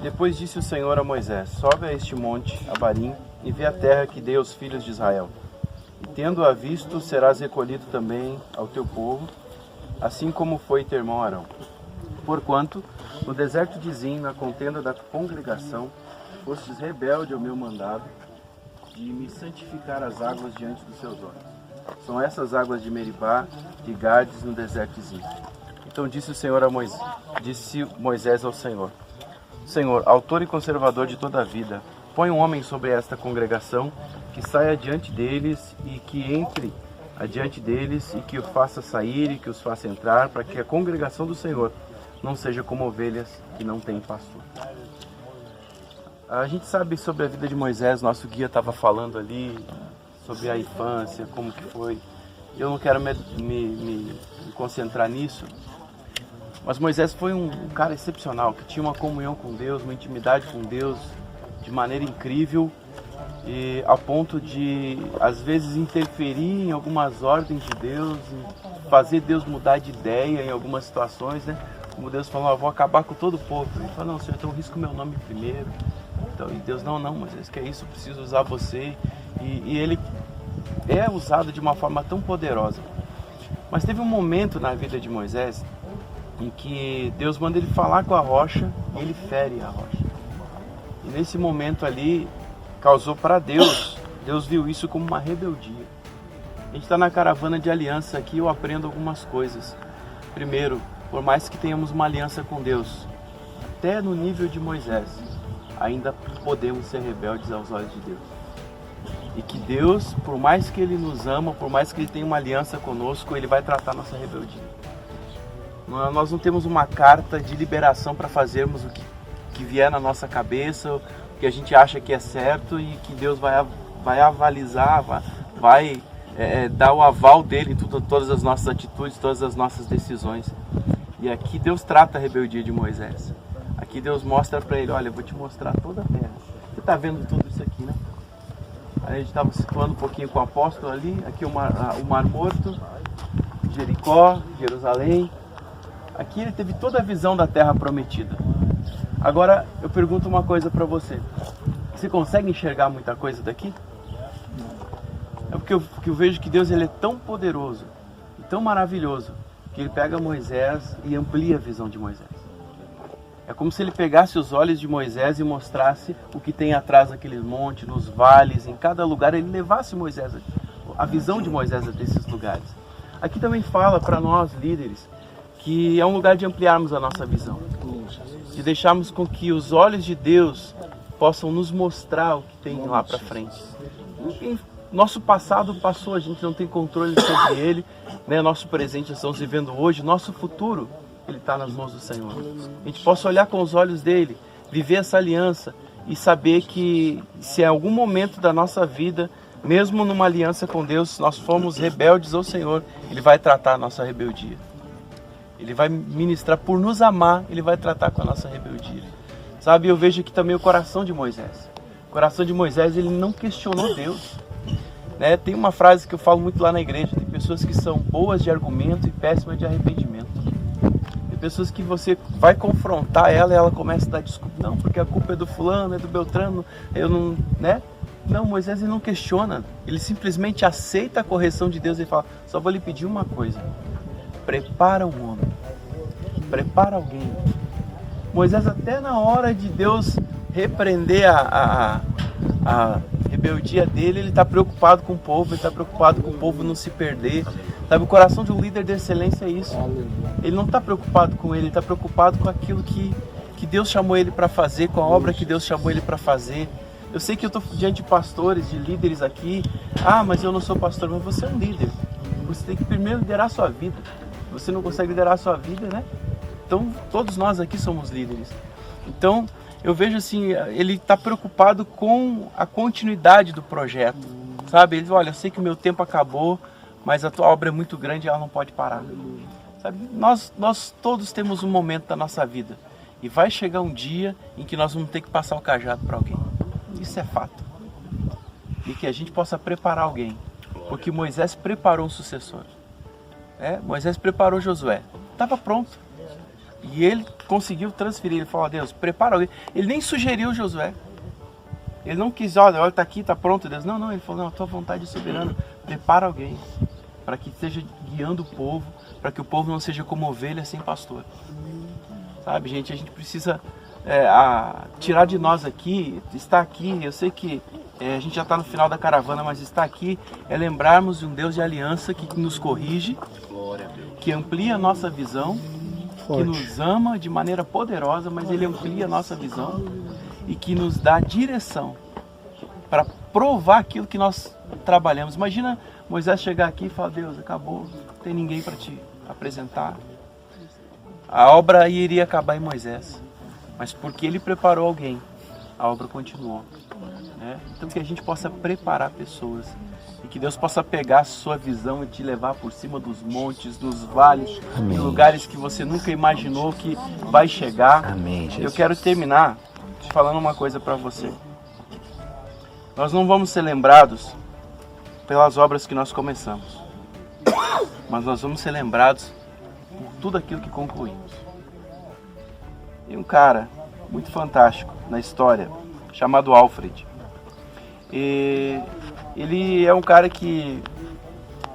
Depois disse o Senhor a Moisés: sobe a este monte, Abarim, e vê a terra que dei aos filhos de Israel. E tendo-a visto, serás recolhido também ao teu povo, assim como foi teu irmão Arão. Porquanto, no deserto de Zim, na contenda da congregação, fostes rebelde ao meu mandado, de me santificar as águas diante dos seus olhos. São essas águas de Meribá, de Gades, no deserto de Zim. Então disse o Senhor a Moisés, disse Moisés ao Senhor: Senhor, autor e conservador de toda a vida, põe um homem sobre esta congregação, que saia adiante deles e que entre adiante deles e que o faça sair e que os faça entrar, para que a congregação do Senhor não seja como ovelhas que não têm pastor. A gente sabe sobre a vida de Moisés, nosso guia estava falando ali sobre a infância, como que foi. Eu não quero me concentrar nisso, mas Moisés foi um cara excepcional, que tinha uma comunhão com Deus, uma intimidade com Deus de maneira incrível, e a ponto de, às vezes, interferir em algumas ordens de Deus, fazer Deus mudar de ideia em algumas situações, né? Como Deus falou: eu vou acabar com todo o povo. Ele falou: não, Senhor, então risco meu nome primeiro. Então, e Deus: não, Moisés, que é isso, eu preciso usar você. E ele é usado de uma forma tão poderosa. Mas teve um momento na vida de Moisés em que Deus manda ele falar com a rocha e ele fere a rocha. E nesse momento ali, causou para Deus viu isso como uma rebeldia. A gente está na caravana de aliança aqui, eu aprendo algumas coisas. Primeiro, por mais que tenhamos uma aliança com Deus, até no nível de Moisés, ainda podemos ser rebeldes aos olhos de Deus. E que Deus, por mais que Ele nos ama, por mais que Ele tenha uma aliança conosco, Ele vai tratar nossa rebeldia. Nós não temos uma carta de liberação para fazermos o que vier na nossa cabeça, o que a gente acha que é certo, e que Deus vai avalizar, vai dar o aval dele em todas as nossas atitudes, todas as nossas decisões. E aqui Deus trata a rebeldia de Moisés. Aqui Deus mostra para ele: olha, eu vou te mostrar toda a terra. Você está vendo tudo isso aqui, né? A gente estava situando um pouquinho com o apóstolo ali, aqui o Mar Morto, Jericó, Jerusalém. Aqui ele teve toda a visão da terra prometida. Agora eu pergunto uma coisa para você: você consegue enxergar muita coisa daqui? É porque eu vejo que Deus, ele é tão poderoso e tão maravilhoso, que ele pega Moisés e amplia a visão de Moisés. É como se ele pegasse os olhos de Moisés e mostrasse o que tem atrás daqueles montes, nos vales, em cada lugar. Ele levasse Moisés, a visão de Moisés desses lugares. Aqui também fala para nós, líderes, que é um lugar de ampliarmos a nossa visão, de deixarmos com que os olhos de Deus possam nos mostrar o que tem lá para frente. Nosso passado passou, a gente não tem controle sobre ele, né? Nosso presente estamos vivendo hoje, nosso futuro, ele está nas mãos do Senhor. A gente possa olhar com os olhos dele, viver essa aliança e saber que se em algum momento da nossa vida, mesmo numa aliança com Deus, nós formos rebeldes ao Senhor, ele vai tratar a nossa rebeldia. Ele vai ministrar, por nos amar, ele vai tratar com a nossa rebeldia. Sabe, eu vejo aqui também o coração de Moisés. O coração de Moisés, ele não questionou Deus. Né? Tem uma frase que eu falo muito lá na igreja: tem pessoas que são boas de argumento e péssimas de arrependimento. Tem pessoas que você vai confrontar ela e ela começa a dar desculpa: não, porque a culpa é do fulano, é do Beltrano, eu não, né? Não, Moisés, ele não questiona, ele simplesmente aceita a correção de Deus e fala: só vou lhe pedir uma coisa, prepara um homem, prepara alguém. Moisés, até na hora de Deus repreender a rebeldia dele, ele está preocupado com o povo, ele está preocupado com o povo não se perder. Sabe, o coração de um líder de excelência é isso. Ele não está preocupado com ele está preocupado com aquilo que Deus chamou ele para fazer, com a obra que Deus chamou ele para fazer. Eu sei que eu estou diante de pastores, de líderes aqui. Ah, mas eu não sou pastor. Mas você é um líder. Você tem que primeiro liderar a sua vida. Você não consegue liderar a sua vida, né? Então, todos nós aqui somos líderes. Então, eu vejo assim, ele está preocupado com a continuidade do projeto. Sabe? Ele diz: olha, eu sei que o meu tempo acabou, mas a tua obra é muito grande e ela não pode parar. Sabe? Nós todos temos um momento da nossa vida. E vai chegar um dia em que nós vamos ter que passar o cajado para alguém. Isso é fato. E que a gente possa preparar alguém. Porque Moisés preparou um sucessor. Moisés preparou Josué. Estava pronto. E ele conseguiu transferir, ele falou, Deus, prepara alguém. Ele nem sugeriu Josué. Ele não quis, olha, tá aqui, tá pronto, Deus. Não, ele falou, não, a tua vontade é soberana. Prepara alguém para que esteja guiando o povo, para que o povo não seja como ovelha sem pastor. Sabe, gente, a gente precisa tirar de nós aqui, estar aqui, eu sei que a gente já está no final da caravana, mas estar aqui é lembrarmos de um Deus de aliança que nos corrige, que amplia a nossa visão, que nos ama de maneira poderosa, mas Ele amplia a nossa visão e que nos dá direção para provar aquilo que nós trabalhamos. Imagina Moisés chegar aqui e falar, Deus, acabou, não tem ninguém para te apresentar. A obra iria acabar em Moisés, mas porque ele preparou alguém, a obra continuou. Né? Então que a gente possa preparar pessoas e que Deus possa pegar a sua visão e te levar por cima dos montes, dos vales, em lugares que você nunca imaginou que vai chegar. Amém, Jesus. Eu quero terminar falando uma coisa para você. Nós não vamos ser lembrados pelas obras que nós começamos, mas nós vamos ser lembrados por tudo aquilo que concluímos. E um cara muito fantástico na história, chamado Alfred. E ele é um cara que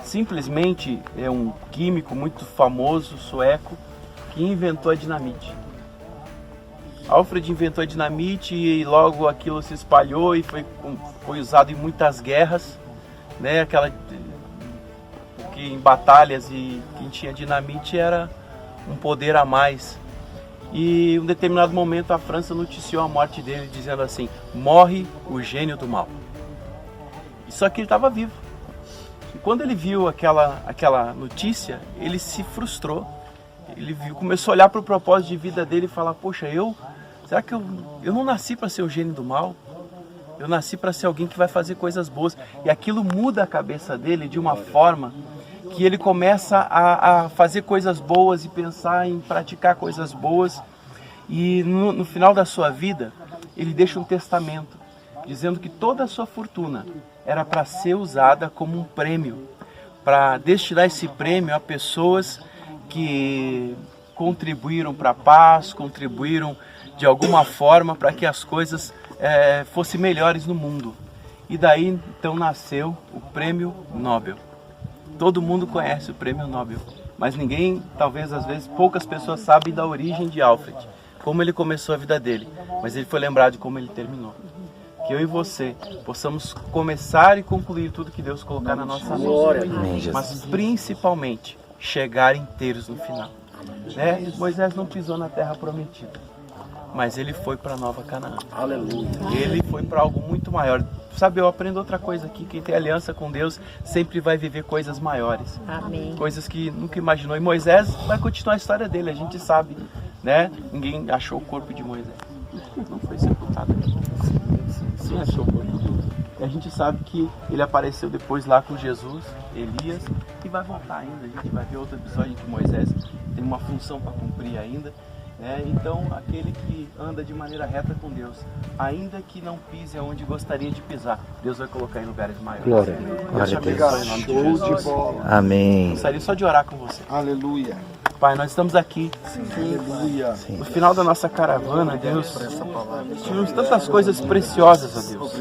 simplesmente é um químico muito famoso, sueco, que inventou a dinamite. Alfred inventou a dinamite e logo aquilo se espalhou e foi usado em muitas guerras, né? Porque em batalhas e quem tinha dinamite era um poder a mais. E em um determinado momento a França noticiou a morte dele, dizendo assim, morre o gênio do mal. Só que ele estava vivo. E quando ele viu aquela notícia, ele se frustrou. Ele começou a olhar para o propósito de vida dele e falar, poxa, será que eu não nasci para ser o gênio do mal? Eu nasci para ser alguém que vai fazer coisas boas. E aquilo muda a cabeça dele de uma forma que ele começa a fazer coisas boas e pensar em praticar coisas boas. E no final da sua vida, ele deixa um testamento, dizendo que toda a sua fortuna era para ser usada como um prêmio, para destinar esse prêmio a pessoas que contribuíram para a paz, contribuíram de alguma forma para que as coisas fossem melhores no mundo. E daí então nasceu o Prêmio Nobel. Todo mundo conhece o Prêmio Nobel, mas ninguém, talvez às vezes, poucas pessoas sabem da origem de Alfred, como ele começou a vida dele, mas ele foi lembrado de como ele terminou. Que eu e você possamos começar e concluir tudo que Deus colocar na nossa vida, mas principalmente chegar inteiros no final. Né? Moisés não pisou na terra prometida, mas ele foi para Nova Canaã. Aleluia. Ele foi para algo muito maior. Sabe, eu aprendo outra coisa aqui, quem tem aliança com Deus sempre vai viver coisas maiores. Amém. Coisas que nunca imaginou. E Moisés vai continuar a história dele, a gente sabe, né? Ninguém achou o corpo de Moisés. Não foi sepultado. Sim, achou o corpo dele. E a gente sabe que ele apareceu depois lá com Jesus, Elias, e vai voltar ainda. A gente vai ver outro episódio em que Moisés tem uma função para cumprir ainda. Então, aquele que anda de maneira reta com Deus, ainda que não pise aonde gostaria de pisar, Deus vai colocar em lugares maiores. Glória a Deus. Em nome de Jesus. Amém. Gostaria só de orar com você. Aleluia. Pai, nós estamos aqui. Aleluia. No final da nossa caravana, Deus, tivemos tantas coisas preciosas, ó Deus.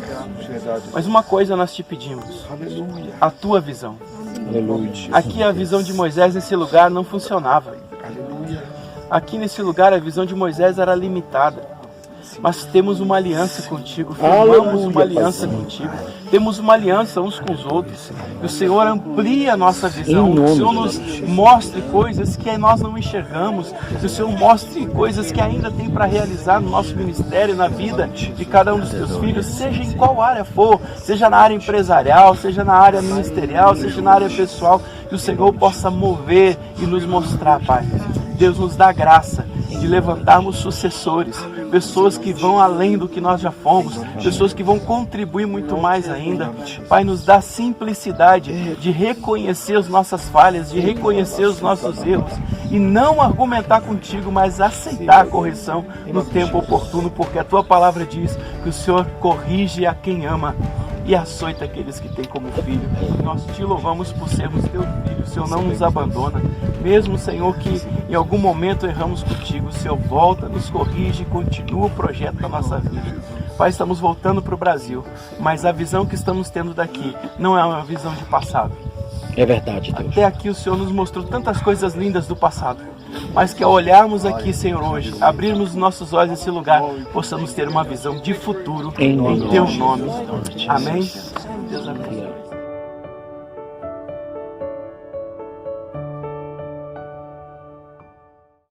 Mas uma coisa nós te pedimos. Aleluia. A tua visão. Aleluia. Aqui a visão de Moisés nesse lugar não funcionava. Aqui nesse lugar a visão de Moisés era limitada, mas temos uma aliança contigo, firmamos uma aliança contigo, temos uma aliança uns com os outros, e o Senhor amplia a nossa visão, o Senhor nos mostre coisas que nós não enxergamos, que o Senhor mostre coisas que ainda tem para realizar no nosso ministério, na vida de cada um dos teus filhos, seja em qual área for, seja na área empresarial, seja na área ministerial, seja na área pessoal, que o Senhor possa mover e nos mostrar, Pai. Deus nos dá graça de levantarmos sucessores, pessoas que vão além do que nós já fomos, pessoas que vão contribuir muito mais ainda. Pai, nos dá simplicidade de reconhecer as nossas falhas, de reconhecer os nossos erros e não argumentar contigo, mas aceitar a correção no tempo oportuno, porque a tua palavra diz que o Senhor corrige a quem ama e açoita aqueles que têm como filho. Nós te louvamos por sermos teu filho. O Senhor não nos abandona, mesmo, Senhor, que em algum momento erramos contigo. O Senhor volta, nos corrige e continua o projeto da nossa vida. Pai, estamos voltando para o Brasil, mas a visão que estamos tendo daqui não é uma visão de passado. É verdade, Deus. Até aqui o Senhor nos mostrou tantas coisas lindas do passado, mas que ao olharmos aqui, Senhor, hoje, abrirmos nossos olhos nesse lugar, possamos ter uma visão de futuro em teu nome. Amém? Deus abençoe.